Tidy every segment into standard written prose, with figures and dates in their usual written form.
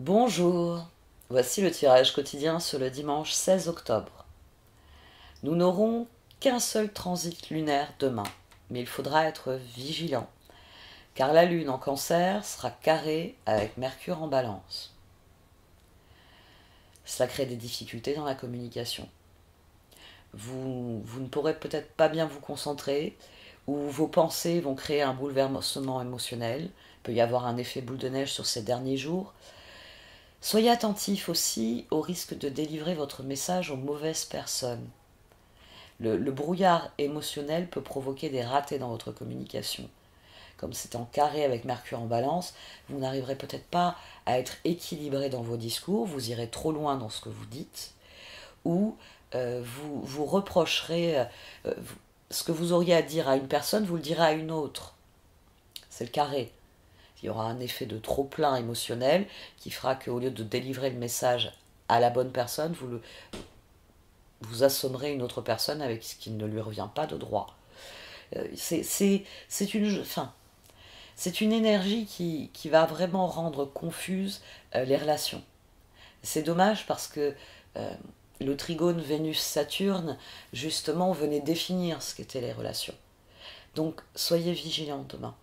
Bonjour, voici le tirage quotidien sur le dimanche 16 octobre. Nous n'aurons qu'un seul transit lunaire demain, mais il faudra être vigilant, car la lune en cancer sera carrée avec Mercure en balance. Cela crée des difficultés dans la communication. Vous ne pourrez peut-être pas bien vous concentrer, ou vos pensées vont créer un bouleversement émotionnel. Il peut y avoir un effet boule de neige sur ces derniers jours. Soyez attentif aussi au risque de délivrer votre message aux mauvaises personnes. Le brouillard émotionnel peut provoquer des ratés dans votre communication. Comme c'est en carré avec Mercure en balance, vous n'arriverez peut-être pas à être équilibré dans vos discours, vous irez trop loin dans ce que vous dites, ou vous reprocherez ce que vous auriez à dire à une personne, vous le direz à une autre. C'est le carré. Il y aura un effet de trop-plein émotionnel qui fera qu'au lieu de délivrer le message à la bonne personne, vous assommerez une autre personne avec ce qui ne lui revient pas de droit. C'est une énergie qui va vraiment rendre confuses les relations. C'est dommage parce que le trigone Vénus-Saturne, justement, venait définir ce qu'étaient les relations. Donc, soyez vigilants demain.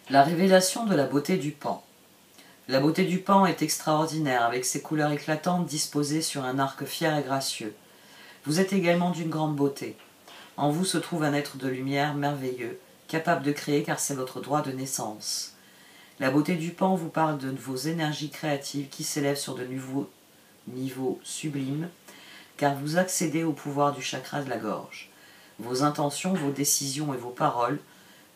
La révélation de la beauté du pan. La beauté du pan est extraordinaire, avec ses couleurs éclatantes disposées sur un arc fier et gracieux. Vous êtes également d'une grande beauté. En vous se trouve un être de lumière merveilleux, capable de créer car c'est votre droit de naissance. La beauté du pan vous parle de vos énergies créatives qui s'élèvent sur de nouveaux niveaux sublimes, car vous accédez au pouvoir du chakra de la gorge. Vos intentions, vos décisions et vos paroles,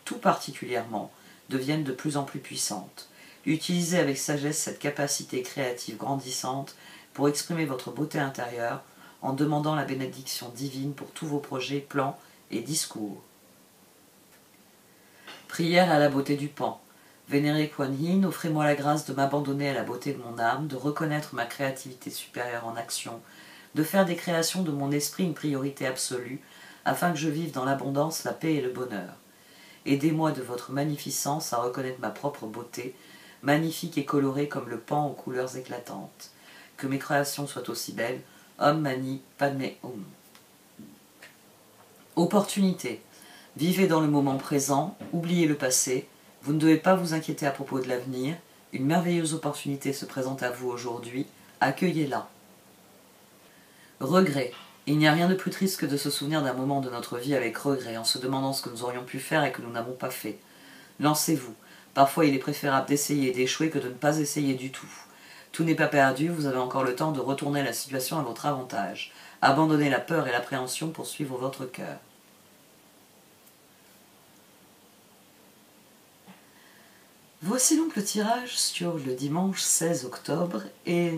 tout particulièrement, deviennent de plus en plus puissantes. Utilisez avec sagesse cette capacité créative grandissante pour exprimer votre beauté intérieure en demandant la bénédiction divine pour tous vos projets, plans et discours. Prière à la beauté du pan. Vénéré Kuan Yin, offrez-moi la grâce de m'abandonner à la beauté de mon âme, de reconnaître ma créativité supérieure en action, de faire des créations de mon esprit une priorité absolue, afin que je vive dans l'abondance, la paix et le bonheur. Aidez-moi de votre magnificence à reconnaître ma propre beauté, magnifique et colorée comme le pan aux couleurs éclatantes. Que mes créations soient aussi belles. Om Mani Padme Hum. Opportunité. Vivez dans le moment présent, oubliez le passé. Vous ne devez pas vous inquiéter à propos de l'avenir. Une merveilleuse opportunité se présente à vous aujourd'hui. Accueillez-la. Regret. Il n'y a rien de plus triste que de se souvenir d'un moment de notre vie avec regret, en se demandant ce que nous aurions pu faire et que nous n'avons pas fait. Lancez-vous. Parfois il est préférable d'essayer et d'échouer que de ne pas essayer du tout. Tout n'est pas perdu, vous avez encore le temps de retourner la situation à votre avantage. Abandonnez la peur et l'appréhension pour suivre votre cœur. Voici donc le tirage sur le dimanche 16 octobre et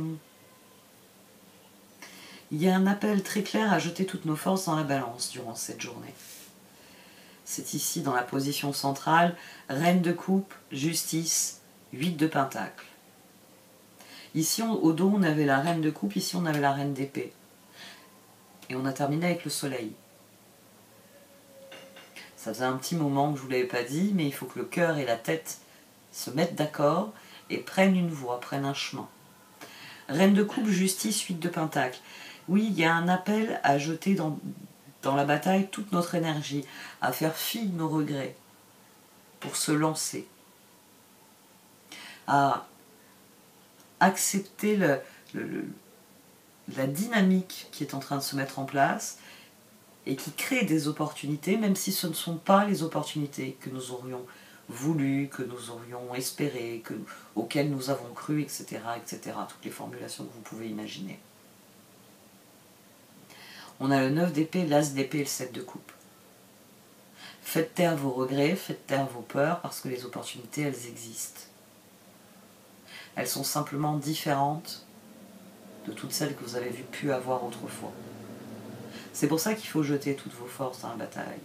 il y a un appel très clair à jeter toutes nos forces dans la balance durant cette journée. C'est ici dans la position centrale, reine de coupe, justice, 8 de pentacle. Ici au dos on avait la reine de coupe, ici on avait la reine d'épée. Et on a terminé avec le soleil. Ça faisait un petit moment que je ne vous l'avais pas dit, mais il faut que le cœur et la tête se mettent d'accord et prennent une voie, prennent un chemin. Reine de coupe, justice, 8 de pentacle. Oui, il y a un appel à jeter dans la bataille toute notre énergie, à faire fi de nos regrets, pour se lancer, à accepter la dynamique qui est en train de se mettre en place et qui crée des opportunités, même si ce ne sont pas les opportunités que nous aurions voulu, que nous aurions espéré, auxquelles nous avons cru, etc., etc. Toutes les formulations que vous pouvez imaginer. On a le 9 d'épée, l'as d'épée et le 7 de coupe. Faites taire vos regrets, faites taire vos peurs, parce que les opportunités, elles existent. Elles sont simplement différentes de toutes celles que vous avez pu avoir autrefois. C'est pour ça qu'il faut jeter toutes vos forces dans la bataille.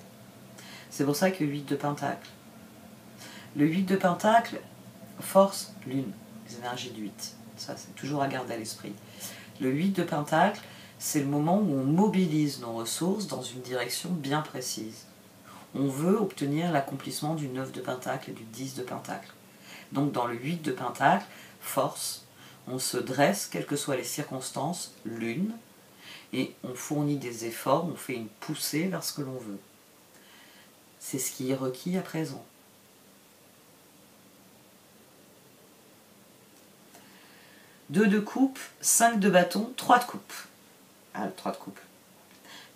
C'est pour ça que 8 de pentacle. Le 8 de pentacle, force, lune, les énergies de 8. Ça, c'est toujours à garder à l'esprit. Le 8 de pentacle, c'est le moment où on mobilise nos ressources dans une direction bien précise. On veut obtenir l'accomplissement du 9 de pentacle et du 10 de pentacle. Donc dans le 8 de pentacle, force, on se dresse, quelles que soient les circonstances, lune, et on fournit des efforts, on fait une poussée vers ce que l'on veut. C'est ce qui est requis à présent. 2 de coupe, 5 de bâton, 3 de coupe. Ah, le 3 de coupe.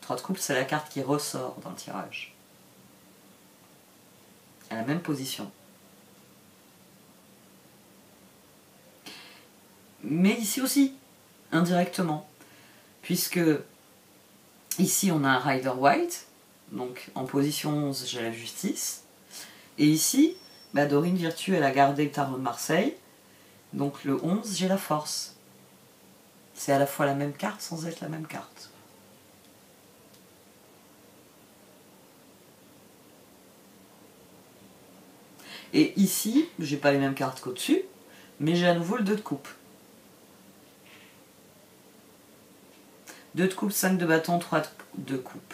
3 de coupe, c'est la carte qui ressort dans le tirage. À la même position. Mais ici aussi, indirectement. Puisque ici, on a un Rider White. Donc, en position 11, j'ai la justice. Et ici, Dorine Virtue, elle a gardé le tarot de Marseille. Donc, le 11, j'ai la force. C'est à la fois la même carte sans être la même carte. Et ici, j'ai pas les mêmes cartes qu'au-dessus, mais j'ai à nouveau le 2 de coupe. 2 de coupe, 5 de bâton, 3 de coupe.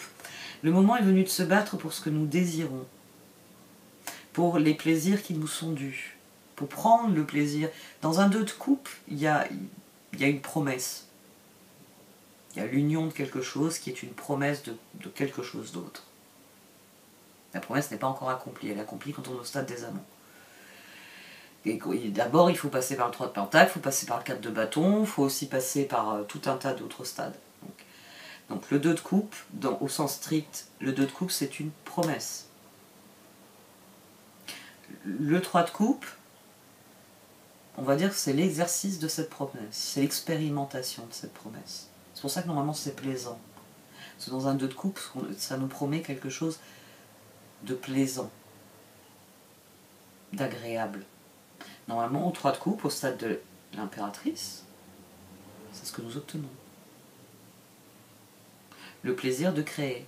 Le moment est venu de se battre pour ce que nous désirons, pour les plaisirs qui nous sont dus, pour prendre le plaisir. Dans un 2 de coupe, il y a une promesse. Il y a l'union de quelque chose qui est une promesse de quelque chose d'autre. La promesse n'est pas encore accomplie, elle est accomplie quand on est au stade des amants. D'abord, il faut passer par le 3 de pentacle, il faut passer par le 4 de bâton, il faut aussi passer par tout un tas d'autres stades. Donc le 2 de coupe, au sens strict, le 2 de coupe, c'est une promesse. Le 3 de coupe, on va dire que c'est l'exercice de cette promesse, c'est l'expérimentation de cette promesse. C'est pour ça que normalement c'est plaisant. Parce que dans un 2 de coupe, ça nous promet quelque chose de plaisant, d'agréable. Normalement, au 3 de coupe, au stade de l'impératrice, c'est ce que nous obtenons. Le plaisir de créer.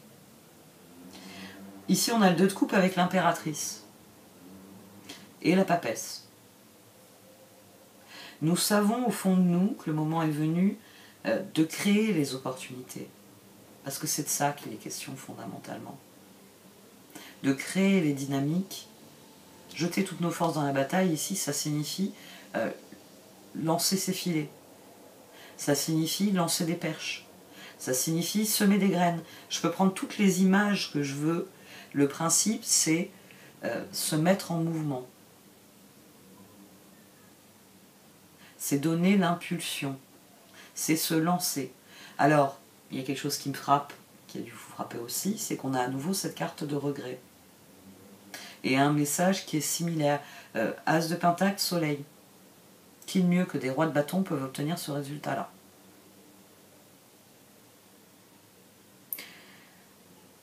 Ici, on a le 2 de coupe avec l'impératrice et la papesse. Nous savons au fond de nous que le moment est venu de créer les opportunités. Parce que c'est de ça qu'il est question fondamentalement. De créer les dynamiques. Jeter toutes nos forces dans la bataille, ici, ça signifie lancer ses filets. Ça signifie lancer des perches. Ça signifie semer des graines. Je peux prendre toutes les images que je veux. Le principe, c'est se mettre en mouvement. C'est donner l'impulsion. C'est se lancer. Alors, il y a quelque chose qui me frappe, qui a dû vous frapper aussi, c'est qu'on a à nouveau cette carte de regret. Et un message qui est similaire. As de pentacle, soleil. Qui de mieux que des rois de bâton peuvent obtenir ce résultat-là?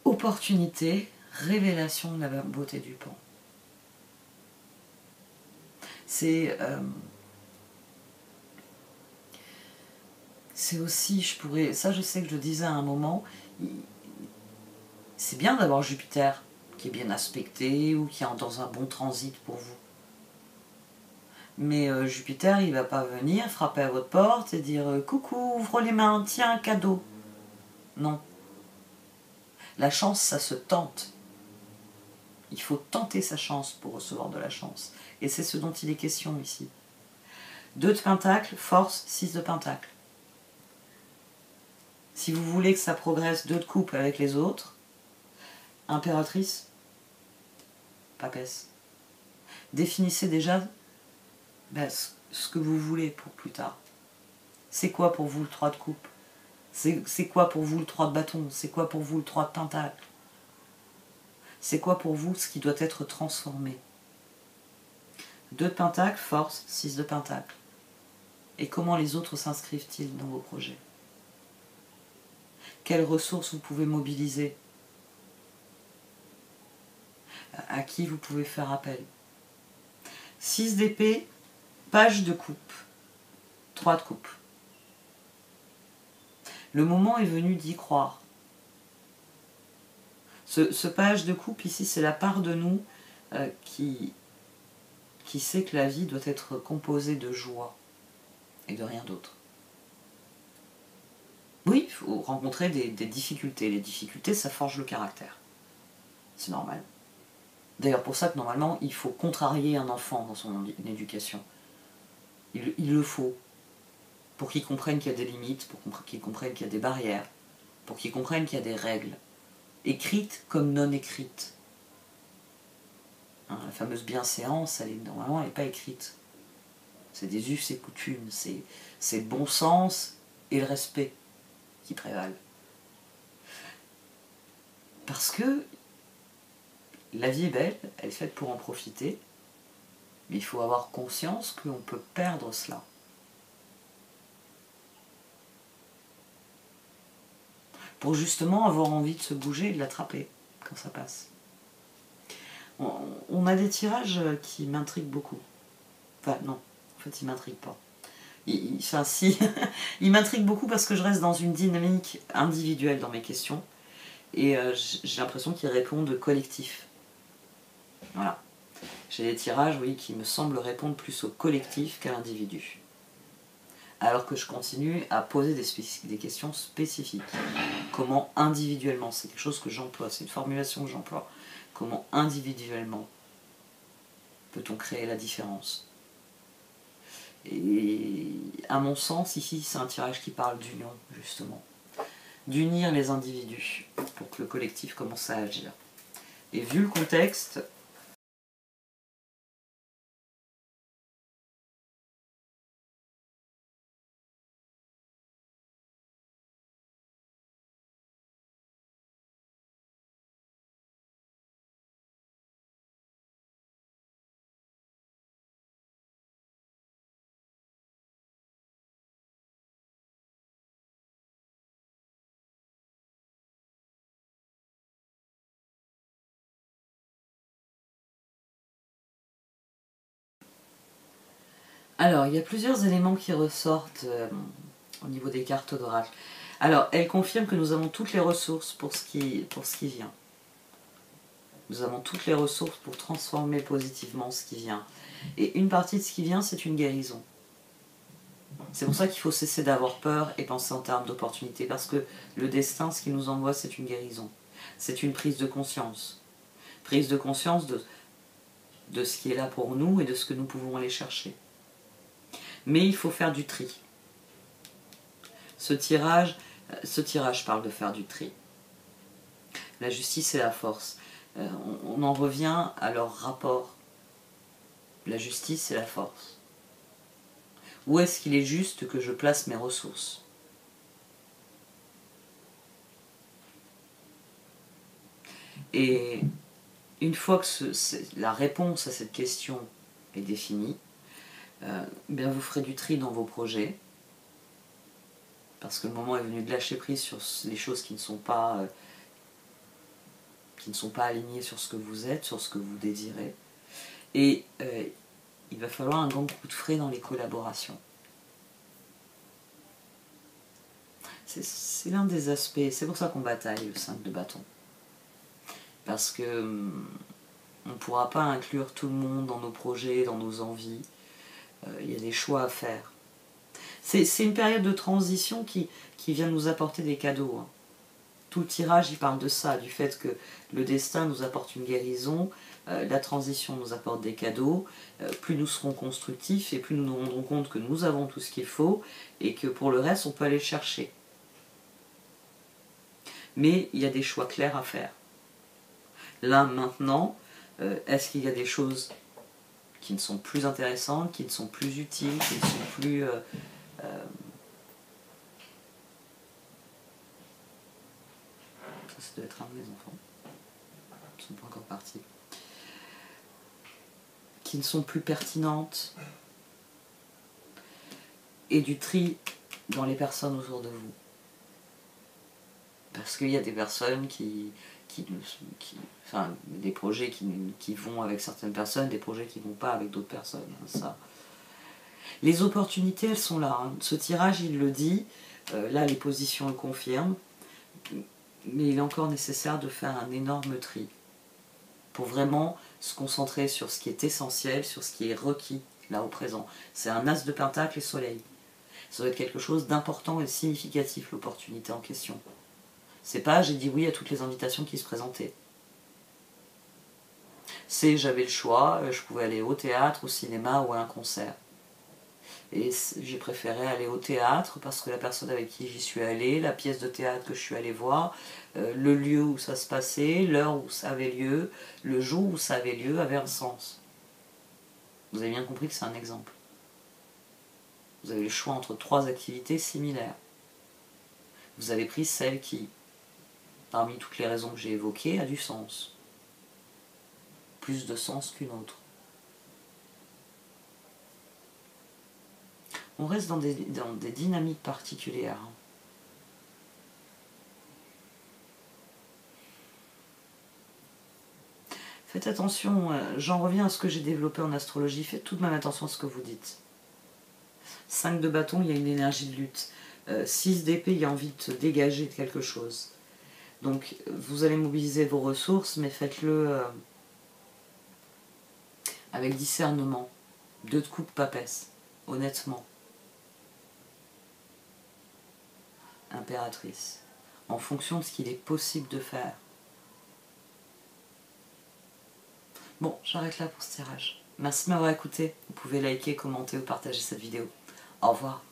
Opportunité, révélation de la beauté du pan. C'est aussi, ça je sais que je le disais à un moment, c'est bien d'avoir Jupiter qui est bien aspecté ou qui est dans un bon transit pour vous. Mais Jupiter, il ne va pas venir frapper à votre porte et dire « Coucou, ouvre les mains, tiens un cadeau ». Non. La chance, ça se tente. Il faut tenter sa chance pour recevoir de la chance. Et c'est ce dont il est question ici. 2 de pentacle, force, 6 de pentacle. Si vous voulez que ça progresse, 2 de coupe avec les autres, impératrice, papesse. Définissez déjà ce que vous voulez pour plus tard. C'est quoi pour vous le 3 de coupe? C'est quoi pour vous le 3 de bâton? C'est quoi pour vous le 3 de pentacle? C'est quoi pour vous ce qui doit être transformé? 2 de pentacle, force, 6 de pentacle. Et comment les autres s'inscrivent-ils dans vos projets? Quelles ressources vous pouvez mobiliser? À qui vous pouvez faire appel? 6 d'épée, page de coupe, 3 de coupe. Le moment est venu d'y croire. Ce page de coupe ici, c'est la part de nous qui sait que la vie doit être composée de joie et de rien d'autre. Oui, il faut rencontrer des difficultés. Les difficultés, ça forge le caractère. C'est normal. D'ailleurs, pour ça que normalement, il faut contrarier un enfant dans son éducation. Il le faut. Pour qu'il comprenne qu'il y a des limites, pour qu'il comprenne qu'il y a des barrières, pour qu'il comprenne qu'il y a des règles, écrites comme non écrites. Hein, la fameuse bienséance, normalement, elle n'est pas écrite. C'est des us et coutumes, c'est le bon sens et le respect qui prévalent. Parce que la vie est belle, elle est faite pour en profiter, mais il faut avoir conscience qu'on peut perdre cela. Pour justement avoir envie de se bouger et de l'attraper quand ça passe. On a des tirages qui m'intriguent beaucoup. Enfin non, en fait ils m'intriguent pas. Enfin si, ils m'intriguent beaucoup parce que je reste dans une dynamique individuelle dans mes questions et j'ai l'impression qu'ils répondent collectif. Voilà. J'ai des tirages, oui, qui me semblent répondre plus au collectif qu'à l'individu. Alors que je continue à poser des questions spécifiques. Comment individuellement, c'est quelque chose que j'emploie, c'est une formulation que j'emploie. Comment individuellement peut-on créer la différence? Et à mon sens, ici, c'est un tirage qui parle d'union, justement. D'unir les individus pour que le collectif commence à agir. Et vu le contexte, alors, il y a plusieurs éléments qui ressortent au niveau des cartes d'oracle. Alors, elle confirme que nous avons toutes les ressources pour ce qui vient. Nous avons toutes les ressources pour transformer positivement ce qui vient. Et une partie de ce qui vient, c'est une guérison. C'est pour ça qu'il faut cesser d'avoir peur et penser en termes d'opportunité. Parce que le destin, ce qu'il nous envoie, c'est une guérison. C'est une prise de conscience. Prise de conscience de ce qui est là pour nous et de ce que nous pouvons aller chercher. Mais il faut faire du tri. Ce tirage parle de faire du tri. La justice et la force. On en revient à leur rapport. La justice et la force. Où est-ce qu'il est juste que je place mes ressources? Et une fois que la réponse à cette question est définie, bien vous ferez du tri dans vos projets, parce que le moment est venu de lâcher prise sur les choses qui ne sont pas alignées sur ce que vous êtes, sur ce que vous désirez. Et il va falloir un grand coup de frais dans les collaborations. C'est l'un des aspects, c'est pour ça qu'on bataille le 5 de bâton. Parce que on ne pourra pas inclure tout le monde dans nos projets, dans nos envies. Il y a des choix à faire. C'est une période de transition qui vient nous apporter des cadeaux. Hein. Tout le tirage, il parle de ça, du fait que le destin nous apporte une guérison, la transition nous apporte des cadeaux, plus nous serons constructifs et plus nous nous rendrons compte que nous avons tout ce qu'il faut et que pour le reste, on peut aller le chercher. Mais il y a des choix clairs à faire. Là, maintenant, est-ce qu'il y a des choses qui ne sont plus intéressantes, qui ne sont plus utiles, qui ne sont plus... Ça doit être un de mes enfants. Ils ne sont pas encore partis. Qui ne sont plus pertinentes. Et du tri dans les personnes autour de vous. Parce qu'il y a des personnes enfin, des projets qui vont avec certaines personnes, des projets qui ne vont pas avec d'autres personnes. Ça. Les opportunités, elles sont là. Hein. Ce tirage, il le dit. Là, les positions le confirment. Mais il est encore nécessaire de faire un énorme tri. Pour vraiment se concentrer sur ce qui est essentiel, sur ce qui est requis, là, au présent. C'est un as de pentacle et soleil. Ça doit être quelque chose d'important et de significatif, l'opportunité en question. C'est pas j'ai dit oui à toutes les invitations qui se présentaient. C'est j'avais le choix, je pouvais aller au théâtre, au cinéma ou à un concert. Et j'ai préféré aller au théâtre parce que la personne avec qui j'y suis allée, la pièce de théâtre que je suis allée voir, le lieu où ça se passait, l'heure où ça avait lieu, le jour où ça avait lieu avait un sens. Vous avez bien compris que c'est un exemple. Vous avez le choix entre 3 activités similaires. Vous avez pris celle qui, parmi toutes les raisons que j'ai évoquées, a du sens. Plus de sens qu'une autre. On reste dans des dynamiques particulières. Faites attention, j'en reviens à ce que j'ai développé en astrologie, faites tout de même attention à ce que vous dites. 5 de bâton, il y a une énergie de lutte. 6 d'épée, il y a envie de se dégager de quelque chose. Donc vous allez mobiliser vos ressources, mais faites-le avec discernement. 2 de coupe papesse, honnêtement. Impératrice. En fonction de ce qu'il est possible de faire. Bon, j'arrête là pour ce tirage. Merci de m'avoir écouté. Vous pouvez liker, commenter ou partager cette vidéo. Au revoir.